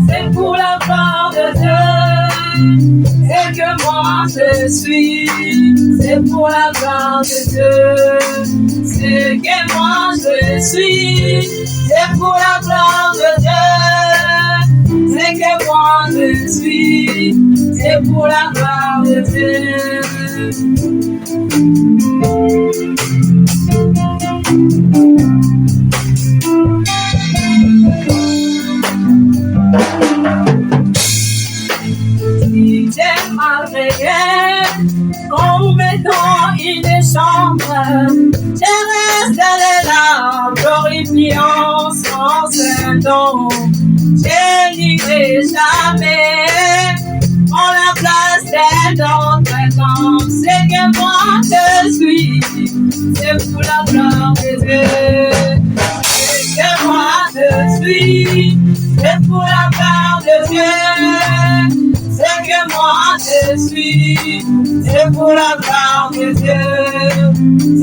C'est pour la gloire de Dieu. C'est que moi je suis, c'est pour la gloire de Dieu. C'est que moi je suis, c'est pour la gloire de Dieu. C'est que moi je suis, c'est pour la gloire de Dieu. Si j'ai mal réel, qu'on met dans une chambre, je resterai là, glorifiant son Saint-Nom. Je n'irai jamais en la place d'un autre homme. C'est que moi je suis, c'est pour la gloire de Dieu. C'est que moi je suis, c'est pour la gloire de Dieu. C'est que moi je suis, c'est pour la gloire de Dieu.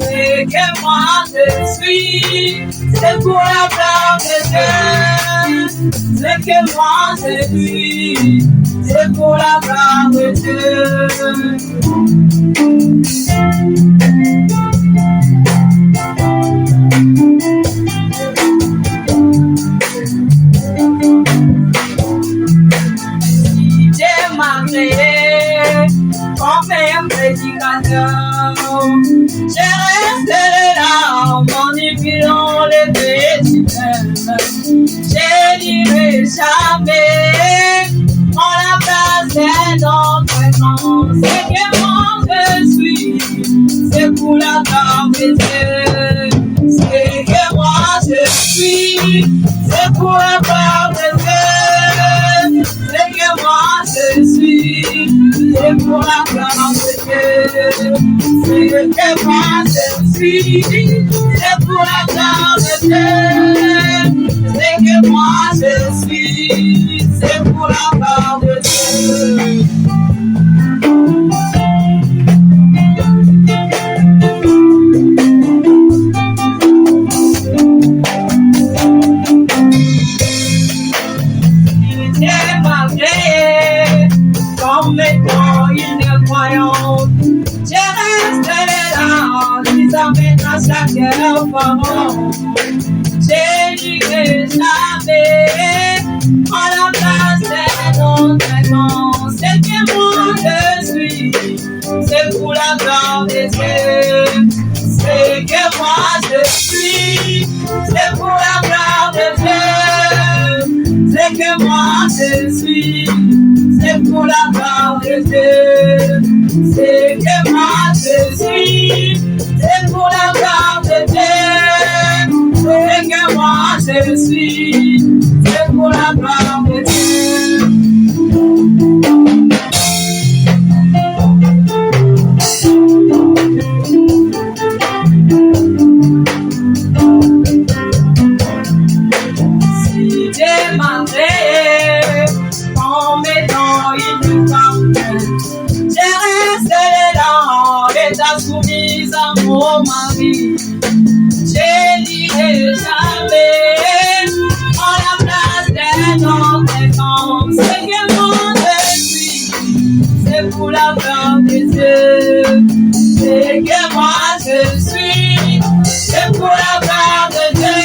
C'est que moi je suis, c'est pour la gloire de Dieu. C'est que moi je suis, c'est pour la gloire de Dieu. Comme un prédicateur, je resterai là en manipulant les pécheurs. Je n'irai jamais en la place d'un autre nom. C'est que moi je suis, c'est pour la gloire de Dieu. C'est que moi je suis, c'est pour la gloire de Dieu. C'est que moi je suis, c'est pour la gloire de Dieu. C'est que moi je suis, c'est pour la gloire de Dieu. C'est que moi je suis, c'est pour la gloire de Dieu. Comme étant une croyante, je resterai là, disant à chaque parent. Je n'irai jamais en la place d'un autre nom. C'est que moi je suis, c'est pour la gloire de Dieu. C'est que moi je suis, c'est pour la gloire de Dieu. C'est que moi je suis, c'est pour la gloire de Dieu. C'est que moi je suis, c'est pour la gloire de Dieu. C'est que moi je suis, c'est pour la gloire de Dieu. Si j'ai manqué en mettant une femme, je resterai dans l'état soumise à mon mari. Je n'irai jamais en la place d'un autre homme. C'est que moi je suis, c'est pour la gloire de Dieu. C'est que moi je suis, c'est pour la gloire de Dieu.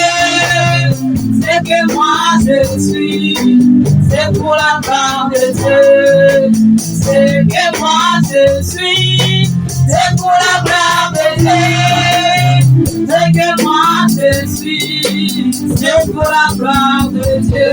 C'est que moi je suis, c'est pour la gloire de Dieu. C'est que moi je suis, c'est pour la gloire de Dieu. C'est que moi je suis, c'est pour la gloire de Dieu.